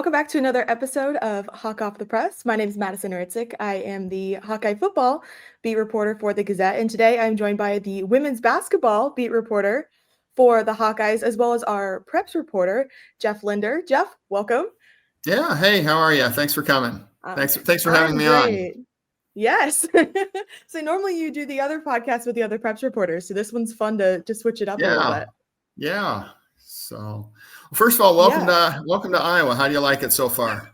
Welcome back to another episode of Hawk Off the Press. My name is Madison Hricik. I am the Hawkeye Football beat reporter for the Gazette, and today I'm joined by the women's basketball beat reporter for the Hawkeyes, as well as our preps reporter, Jeff Linder. Jeff, welcome. Yeah. Hey, how are you? Thanks for coming. Thanks for having me great. on. Yes. So normally you do the other podcast with the other preps reporters, so this one's fun to switch it up a little bit. Yeah. So, first of all, welcome to Iowa. How do you like it so far?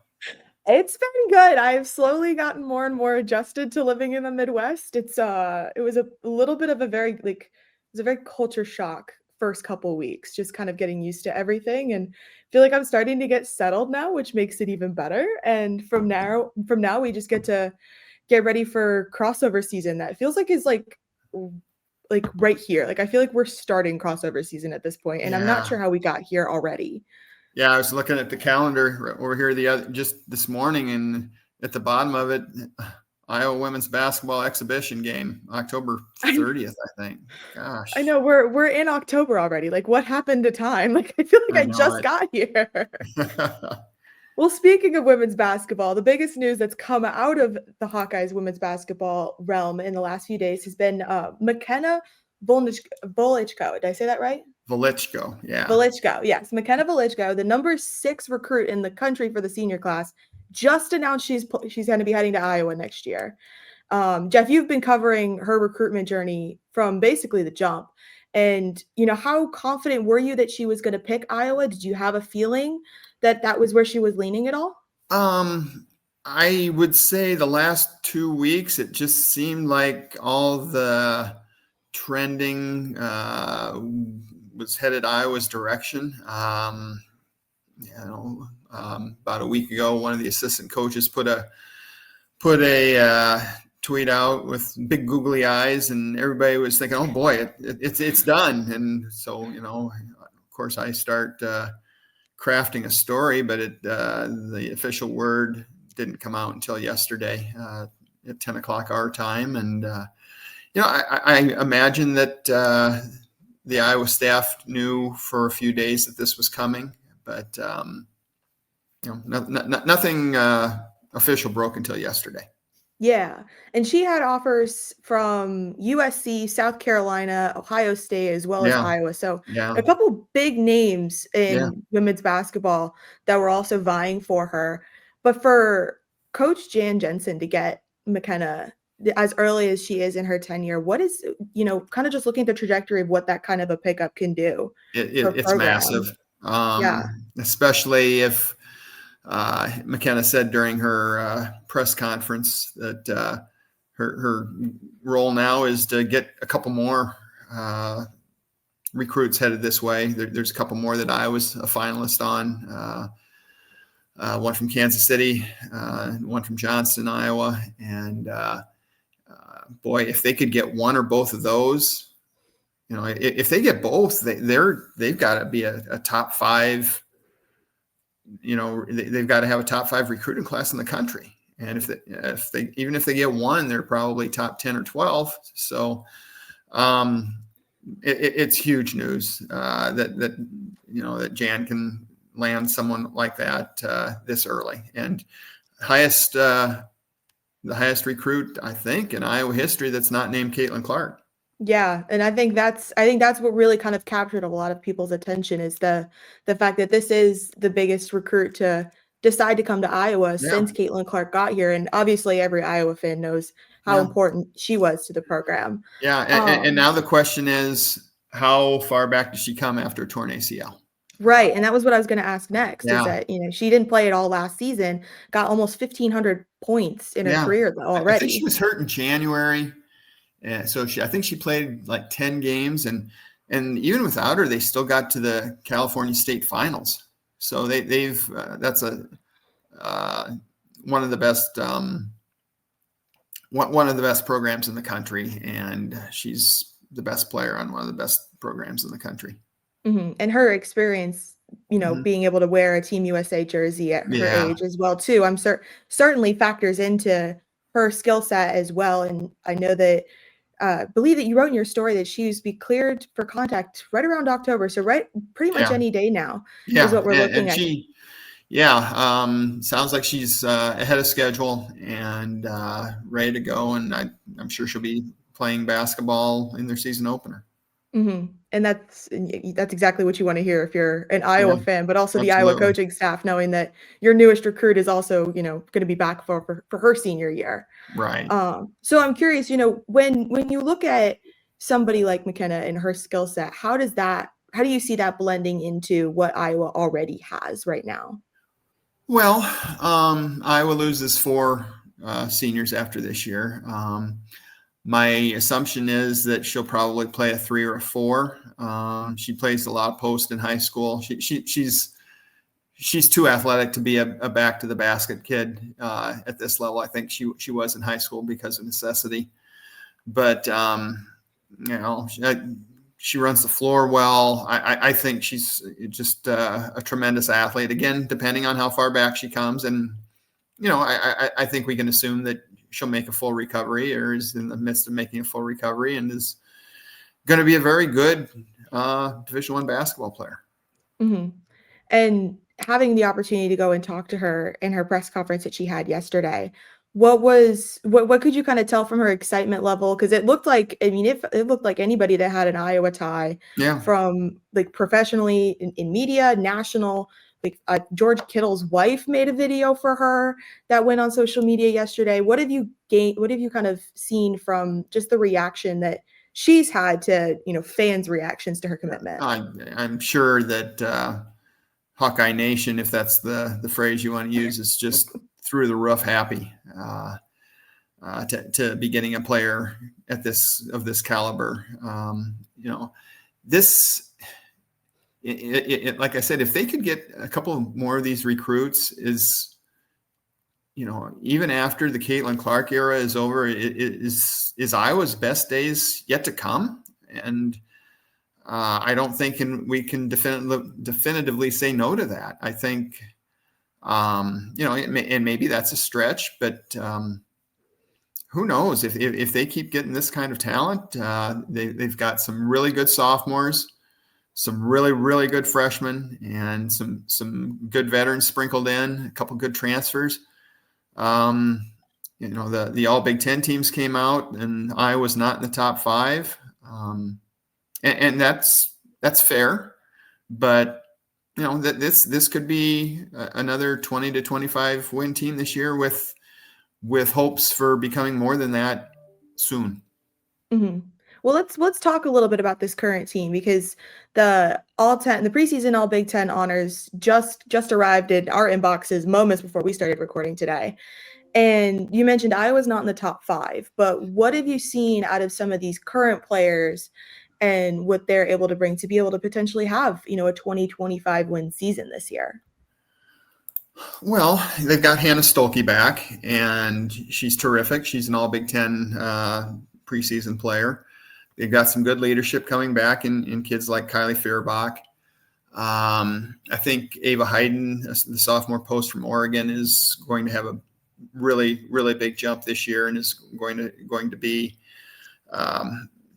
It's been good. I've slowly gotten more and more adjusted to living in the Midwest. It was a little bit of a very culture shock first couple weeks, just kind of getting used to everything, and feel like I'm starting to get settled now, which makes it even better. And from now we just get to get ready for crossover season. That feels like is like right here. Like I feel like we're starting crossover season at this point, and I'm not sure how we got here already. Yeah, I was looking at the calendar over here just this morning, and at the bottom of it, Iowa women's basketball exhibition game, October 30th, I think. Gosh, I know we're in October already. Like, what happened to time? Like, I feel like I just got here. Well, speaking of women's basketball, the biggest news that's come out of the Hawkeyes women's basketball realm in the last few days has been McKenna Woliczko. Did I say that right? Woliczko, yeah. Woliczko, yes. McKenna Woliczko, the number 6 recruit in the country for the senior class, just announced she's going to be heading to Iowa next year. Jeff, you've been covering her recruitment journey from basically the jump. And, how confident were you that she was going to pick Iowa? Did you have a feeling that was where she was leaning at all? I would say the last 2 weeks, it just seemed like all the trending was headed Iowa's direction. About a week ago, one of the assistant coaches put a tweet out with big googly eyes, and everybody was thinking, "Oh boy, it's done." And so, of course, I start crafting a story, but the official word didn't come out until yesterday at 10 o'clock our time. And I imagine that the Iowa staff knew for a few days that this was coming, but nothing official broke until yesterday. Yeah. And she had offers from USC, South Carolina, Ohio State, as well as Iowa. So a couple big names in women's basketball that were also vying for her. But for Coach Jan Jensen to get McKenna as early as she is in her tenure, what is, kind of just looking at the trajectory of what that kind of a pickup can do? It's massive. Especially if McKenna said during her press conference that her role now is to get a couple more recruits headed this way. There's a couple more that I was a finalist on, one from Kansas City, one from Johnston, Iowa. And boy, if they could get one or both of those, if they get both, they've got to be a top 5. They've got to have a top 5 recruiting class in the country. And if they get one, they're probably top 10 or 12. So it's huge news that Jan can land someone like that this early. And the highest recruit, I think, in Iowa history that's not named Caitlin Clark. Yeah, and I think that's what really kind of captured a lot of people's attention is the fact that this is the biggest recruit to decide to come to Iowa since Caitlin Clark got here, and obviously every Iowa fan knows how important she was to the program. Yeah, and now the question is, how far back does she come after a torn ACL? Right, and that was what I was going to ask next. Is that she didn't play at all last season, got almost 1,500 points in her career already. I think she was hurt in January. And so I think she played like 10 games, and even without her, they still got to the California State Finals. So that's one of the best programs in the country, and she's the best player on one of the best programs in the country. Mm-hmm. And her experience, being able to wear a Team USA jersey at her age as well too, I'm certainly factors into her skill set as well. And I know that. Believe that you wrote in your story that she used to be cleared for contact right around October. So pretty much any day now is what we're looking at. Yeah, sounds like she's ahead of schedule and ready to go, and I'm sure she'll be playing basketball in their season opener. And that's exactly what you wanna hear if you're an Yeah, Iowa fan, but also the Iowa absolutely. coaching staff knowing that your newest recruit is also, gonna be back for her senior year. Right. So I'm curious, when you look at somebody like McKenna and her skill set, how do you see that blending into what Iowa already has right now? Well, Iowa loses four seniors after this year. My assumption is that she'll probably play a 3 or a 4. She plays a lot of post in high school. She's too athletic to be a back to the basket kid at this level. I think she was in high school because of necessity, but she runs the floor well. I think she's just a tremendous athlete. Again, depending on how far back she comes, and I think we can assume that she'll make a full recovery or is in the midst of making a full recovery and is going to be a very good Division I basketball player. Mhm. And having the opportunity to go and talk to her in her press conference that she had yesterday, what could you kinda tell from her excitement level? Because it looked like, I mean, it looked like anybody that had an Iowa tie Yeah. from, like, professionally in media, national, like, George Kittle's wife made a video for her that went on social media yesterday. What have you kind of seen from just the reaction that she's had to, fans' reactions to her commitment? I'm sure that Hawkeye Nation, if that's the phrase you want to use, is just through the roof happy to be getting a player at this caliber. This like I said, if they could get a couple more of these recruits, even after the Caitlin Clark era is over, is Iowa's best days yet to come, and I don't think we can definitively say no to that. I think, and maybe that's a stretch, but who knows if they keep getting this kind of talent? They've got some really good sophomores, some really, really good freshmen, and some good veterans sprinkled in, a couple good transfers. The all Big Ten teams came out, and Iowa's not in the top 5. And that's fair, but that this could be another 20 to 25 win team this year with hopes for becoming more than that soon. Mhm. Well, let's talk a little bit about this current team because the preseason All Big Ten honors just arrived in our inboxes moments before we started recording today. And you mentioned Iowa's not in the top 5, but what have you seen out of some of these current players and what they're able to bring to be able to potentially have, a 2025 win season this year? Well, they've got Hannah Stolke back, and she's terrific. She's an All Big Ten preseason player. They've got some good leadership coming back in kids like Kylie Feuerbach. I think Ava Hayden, the sophomore post from Oregon, is going to have a really, really big jump this year and is going to be.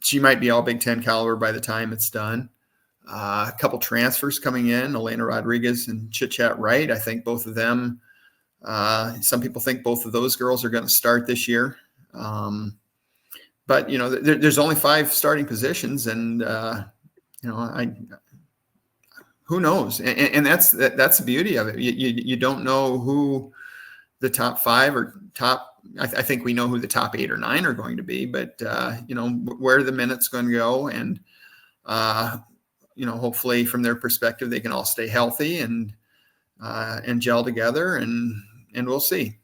She might be all Big Ten caliber by the time it's done. A couple transfers coming in, Elena Rodriguez and Chit Chat Wright. I think both of them. Some people think both of those girls are going to start this year. But there's only 5 starting positions, and who knows? And that's the beauty of it. You don't know who the top 5 or top. I think we know who the top 8 or 9 are going to be, but where the minutes going to go, and hopefully from their perspective they can all stay healthy and gel together, and we'll see.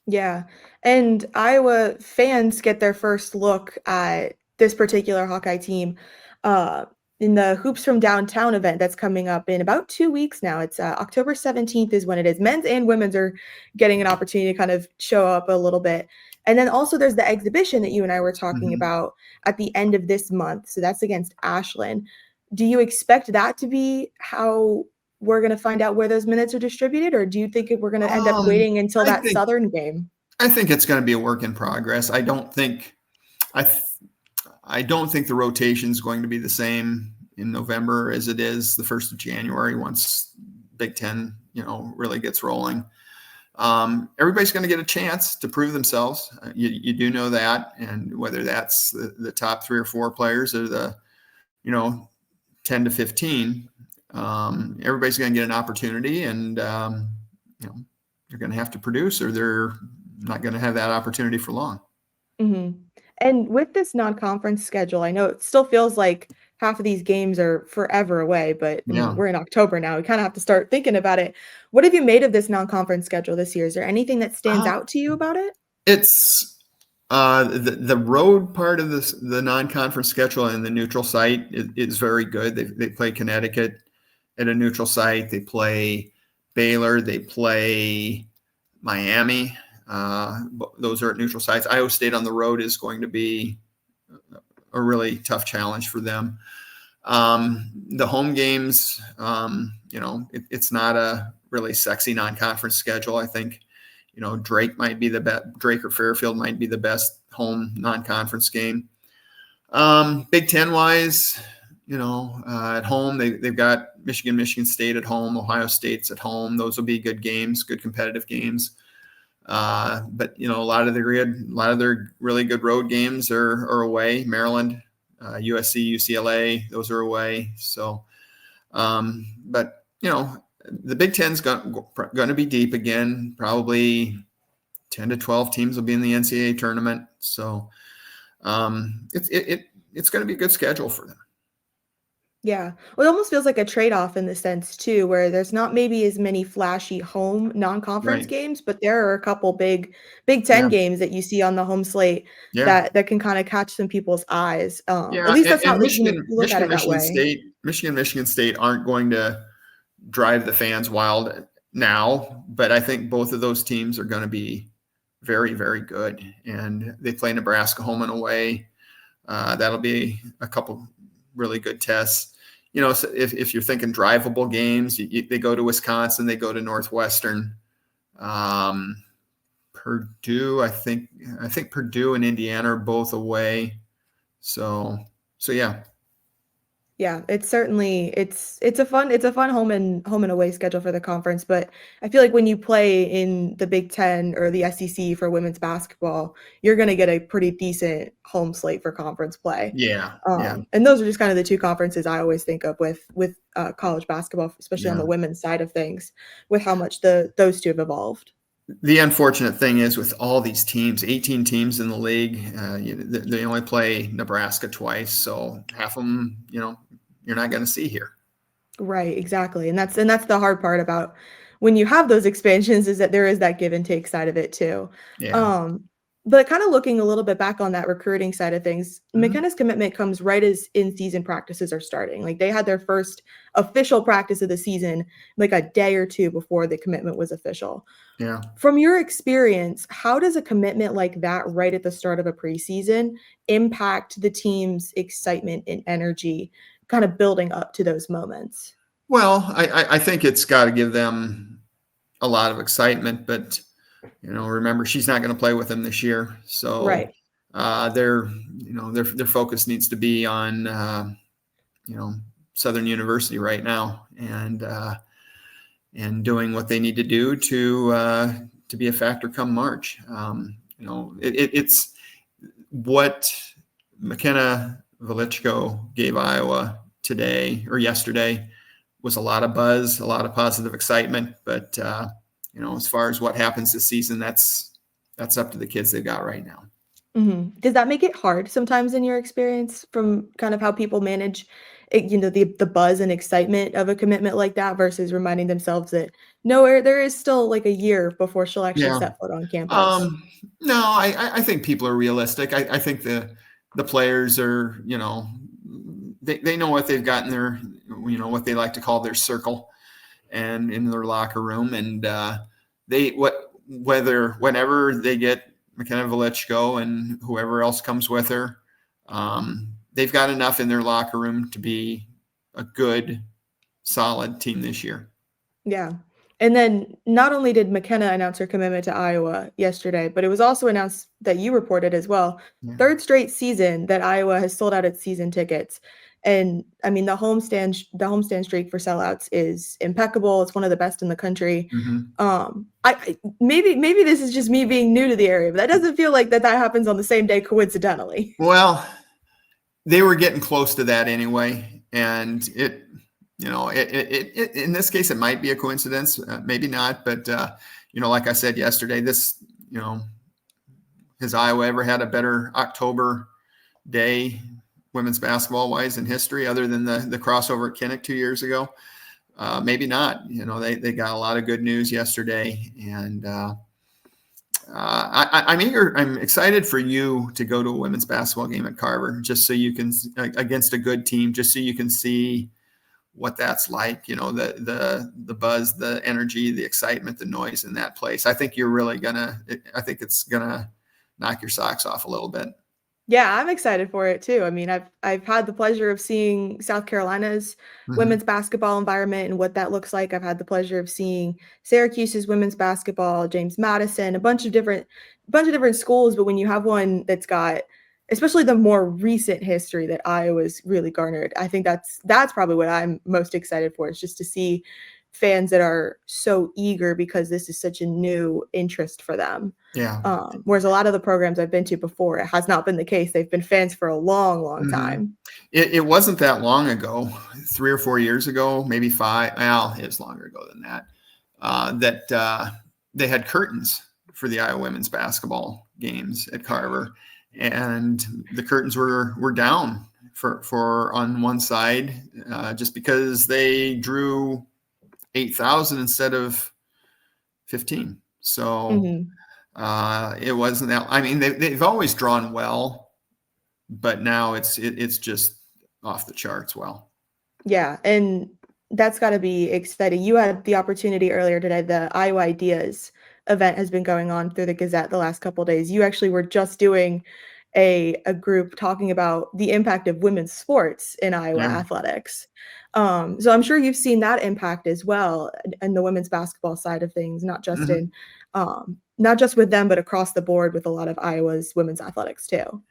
Yeah, and Iowa fans get their first look at this particular Hawkeye team, uh, in the Hoops from Downtown event that's coming up in about 2 weeks now. It's, October 17th is when it is. Men's and women's are getting an opportunity to kind of show up a little bit. And then also there's the exhibition that you and I were talking Mm-hmm. about at the end of this month, so that's against Ashland. Do you expect that to be how we're gonna find out where those minutes are distributed, or do you think we're gonna end up waiting until I that think Southern game? I think it's going to be a work in progress. I I don't think the rotation is going to be the same in November as it is the 1st of January once Big Ten really gets rolling. Everybody's going to get a chance to prove themselves. You do know that, and whether that's the top 3 or 4 players or the 10 to 15, everybody's going to get an opportunity, and they're going to have to produce, or they're not going to have that opportunity for long. Mhm. And with this non-conference schedule, I know it still feels like half of these games are forever away, but I mean, Yeah, we're in October now. We kind of have to start thinking about it. What have you made of this non-conference schedule this year? Is there anything that stands uh, out to you about it? it's the road part of the non-conference schedule and the neutral site is very good. They play Connecticut at a neutral site. They play Baylor. They play Miami. Those are at neutral sites. Iowa State on the road is going to be a really tough challenge for them. The home games, it's not a really sexy non-conference schedule. I think, Drake might be the best. Drake or Fairfield might be the best home non-conference game. Big Ten wise, at home they've got Michigan State at home, Ohio State's at home. Those will be good games, good competitive games. But a lot of their really good road games are away. Maryland, USC, UCLA, those are away. So, but the Big Ten's going to be deep again. Probably 10 to 12 teams will be in the NCAA tournament. So, it's going to be a good schedule for them. Yeah. Well, it almost feels like a trade-off in the sense too, where there's not maybe as many flashy home non-conference Right. games, but there are a couple Big Ten Yeah. games that you see on the home slate Yeah. that can kind of catch some people's eyes. At Yeah. least And, that's how and like, Michigan, you look at it that way. Michigan State aren't going to drive the fans wild now, but I think both of those teams are going to be very, very good. And they play Nebraska home and away. That'll be a couple really good tests. So if you're thinking drivable games, they go to Wisconsin, they go to Northwestern, Purdue. I think Purdue and Indiana are both away. So yeah. Yeah, it's certainly it's a fun home and away schedule for the conference, but I feel like when you play in the Big Ten or the SEC for women's basketball, you're gonna get a pretty decent home slate for conference play. Yeah. Yeah. And those are just kind of the 2 conferences I always think of with college basketball, especially on Yeah. the women's side of things, with how much those 2 have evolved. The unfortunate thing is with all these teams, 18 teams in the league, they only play Nebraska twice. So half of them, you're not going to see here. Right, exactly. And that's the hard part about when you have those expansions is that there is that give and take side of it too. Yeah. Um, but kind of looking a little bit back on that recruiting side of things, Mhm. McKenna's commitment comes right as in-season practices are starting. Like they had their first official practice of the season like a day or 2 before the commitment was official. Yeah. From your experience, how does a commitment like that right at the start of a preseason impact the team's excitement and energy kind of building up to those moments? Well, I think it's got to give them a lot of excitement, but remember she's not going to play with them this year, so Right. their focus needs to be on Southern University right now, and doing what they need to do to be a factor come March. It's what McKenna Woliczko gave Iowa today or yesterday was a lot of buzz, a lot of positive excitement. But as far as what happens this season, that's up to the kids they've got right now. Mhm. Does that make it hard sometimes in your experience from kind of how people manage it, the buzz and excitement of a commitment like that versus reminding themselves that no, there is still like a year before she'll actually Yeah. set foot on campus? No, I think people are realistic. I think the players are, they know what they've got in their, what they like to call their circle and in their locker room. And whenever they get McKenna Woliczko and whoever else comes with her, they've got enough in their locker room to be a good, solid team this year. Yeah. And then not only did McKenna announce her commitment to Iowa yesterday, but it was also announced that you reported as well. Yeah. 3rd straight season that Iowa has sold out its season tickets. And I mean, the homestand streak for sellouts is impeccable. It's one of the best in the country. Mhm. Maybe this is just me being new to the area, but that doesn't feel like that happens on the same day coincidentally. Well, they were getting close to that anyway, and it in this case it might be a coincidence, maybe not, but like I said yesterday, this has Iowa ever had a better October day women's basketball wise in history, other than the crossover at Kinnick 2 years ago? Maybe not. They got a lot of good news yesterday, and I'm excited for you to go to a women's basketball game at Carver, just so you can, against a good team, just so you can see what that's like. The buzz, the energy, the excitement, the noise in that place. I think it's gonna knock your socks off a little bit. Yeah, I'm excited for it too. I mean, I've had the pleasure of seeing South Carolina's Mm-hmm. women's basketball environment and what that looks like. I've had the pleasure of seeing Syracuse's women's basketball, James Madison, a bunch of different schools. But when you have one that's got, especially the more recent history that Iowa's really garnered, I think that's probably what I'm most excited for. Is just to see fans that are so eager because this is such a new interest for them. Yeah. Whereas a lot of the programs I've been to before, it has not been the case. They've been fans for a long, long Mm-hmm. time. It wasn't that long ago, 3 or 4 years ago, maybe 5. Well, it was longer ago than that. That they had curtains for the Iowa women's basketball games at Carver, and the curtains were down for on one side, just because they drew 8,000 instead of 15. So Mm-hmm. it wasn't that. I mean, they've always drawn well, but now it's just off the charts well. Yeah, and that's got to be exciting. You had the opportunity earlier today. The Iowa Ideas event has been going on through the Gazette the last couple of days. You actually were just doing a group talking about the impact of women's sports in Iowa Yeah. athletics. So I'm sure you've seen that impact as well in the women's basketball side of things, not just Mm-hmm. not just with them, but across the board with a lot of Iowa's women's athletics too.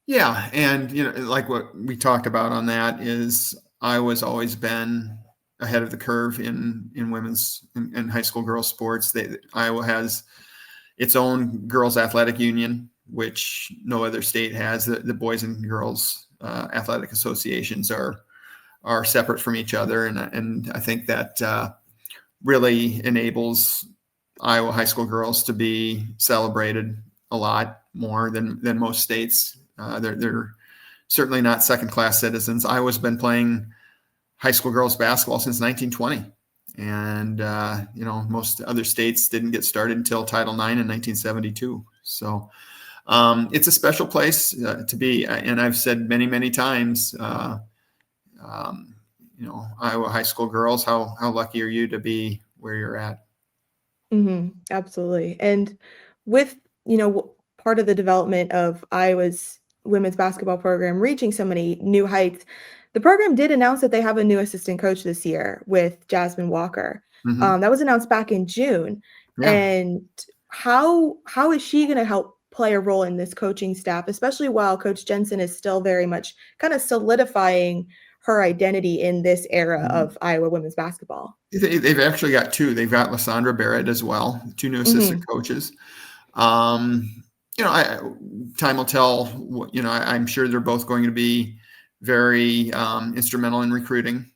Yeah, and like what we talked about on that is Iowa's always been ahead of the curve in women's and high school girls sports. Iowa has its own girls athletic union, which no other state has. The boys and girls athletic associations are separate from each other, and I think that really enables Iowa high school girls to be celebrated a lot more than most states. They're certainly not second-class citizens. Iowa's been playing high school girls basketball since 1920, and most other states didn't get started until Title IX in 1972. So it's a special place to be, and I've said many, many times, Iowa high school girls, how lucky are you to be where you're at? Absolutely. And with, part of the development of Iowa's women's basketball program reaching so many new heights, the program did announce that they have a new assistant coach this year with Jasmine Walker. Mm-hmm. That was announced back in June. Yeah. And how is she going to help play a role in this coaching staff, especially while Coach Jensen is still very much kind of solidifying her identity in this era of Iowa women's basketball? They've actually got two. They've got Lysandra Barrett as well, two new assistant coaches. Time will tell. I'm sure they're both going to be very instrumental in recruiting.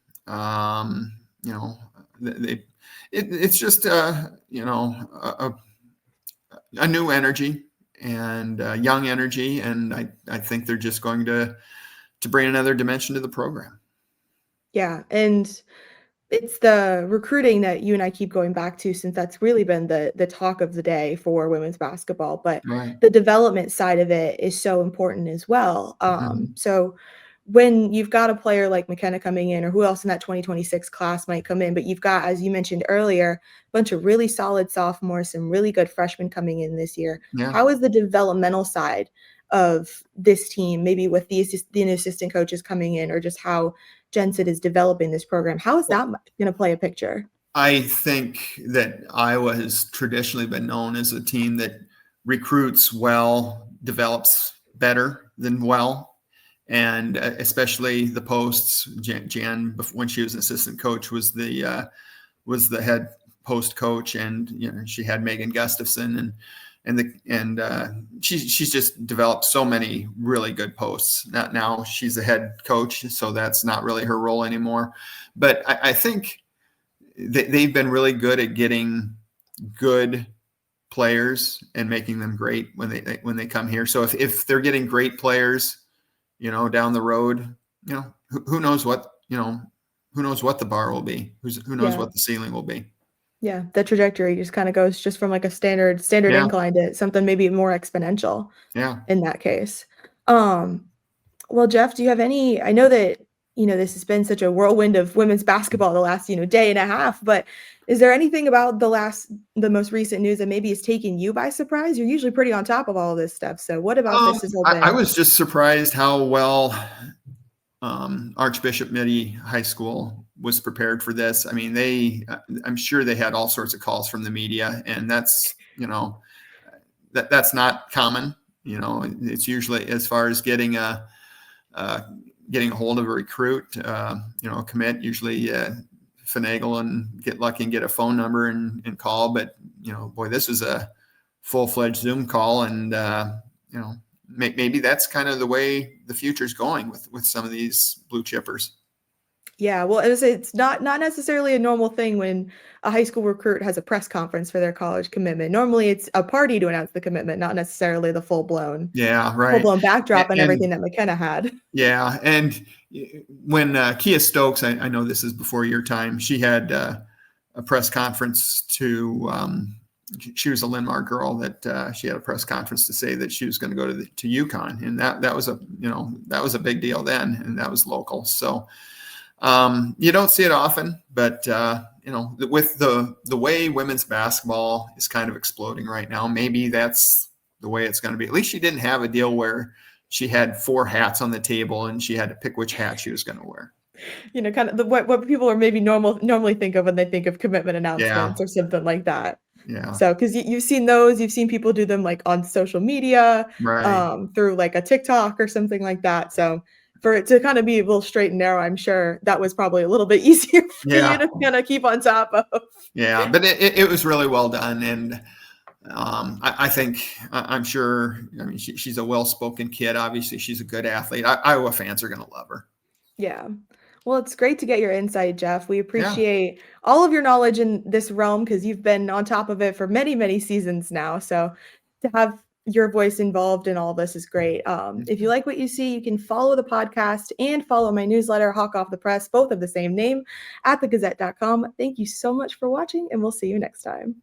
It's just a new energy and young energy, and I think they're just going to bring another dimension to the program. Yeah, and it's the recruiting that you and I keep going back to, since that's really been the talk of the day for women's basketball. But Right. the development side of it is so important as well. So when you've got a player like McKenna coming in, or who else in that 2026 class might come in, but you've got, as you mentioned earlier, a bunch of really solid sophomores, some really good freshmen coming in this year. Yeah. How is the developmental side of this team, maybe with the assistant coaches coming in, or just how Jensen is developing this program? How is that going to play a picture? I think that Iowa has traditionally been known as a team that recruits well, develops better than well. and especially the posts. Jan, when she was an assistant coach, was the head post coach, and she had Megan Gustafson, and she's just developed so many really good posts. Now she's the head coach, so that's not really her role anymore. But I think they've been really good at getting good players and making them great when they come here. So if they're getting great players, down the road, who knows what the bar will be, who knows what the ceiling will be. Yeah, the trajectory just kind of goes just from like a standard incline to something maybe more exponential. Yeah. In that case. Well, Jeff, do you have any, I know that, this has been such a whirlwind of women's basketball the last, day and a half, but is there anything about the most recent news that maybe is taking you by surprise? You're usually pretty on top of all of this stuff. So what about this has all been? I was just surprised how well Archbishop Mitty High School was prepared for this. I mean, I'm sure they had all sorts of calls from the media, and that's, that's not common. It's usually, as far as getting a hold of a recruit, a commit, usually finagle and get lucky and get a phone number and call. But, boy, this was a full-fledged Zoom call, and, maybe that's kind of the way the future's going with some of these blue chippers. Yeah, well, it's not necessarily a normal thing when a high school recruit has a press conference for their college commitment. Normally, it's a party to announce the commitment, not necessarily the full-blown backdrop and everything that McKenna had. Yeah, and when Kia Stokes, I know this is before your time, she had a press conference she was a Linmar girl that she had a press conference to say that she was going to go to UConn, and that was a big deal then, and that was local. So you don't see it often, but with the way women's basketball is kind of exploding right now, maybe that's the way it's going to be. At least she didn't have a deal where she had 4 hats on the table and she had to pick which hat she was going to wear. Kind of what people are maybe normally think of when they think of commitment announcements or something like that. Yeah. So, because you've seen people do them like on social media, right. Through like a TikTok or something like that. So for it to kind of be a little straight and narrow, I'm sure that was probably a little bit easier for you to kind of keep on top of. Yeah, but it was really well done, and I think I'm sure. I mean, she's a well-spoken kid. Obviously, she's a good athlete. Iowa fans are going to love her. Yeah. Well, it's great to get your insight, Jeff. We appreciate all of your knowledge in this realm because you've been on top of it for many, many seasons now. So to have your voice involved in all this is great. If you like what you see, you can follow the podcast and follow my newsletter, Hawk Off the Press, both of the same name, at thegazette.com. Thank you so much for watching, and we'll see you next time.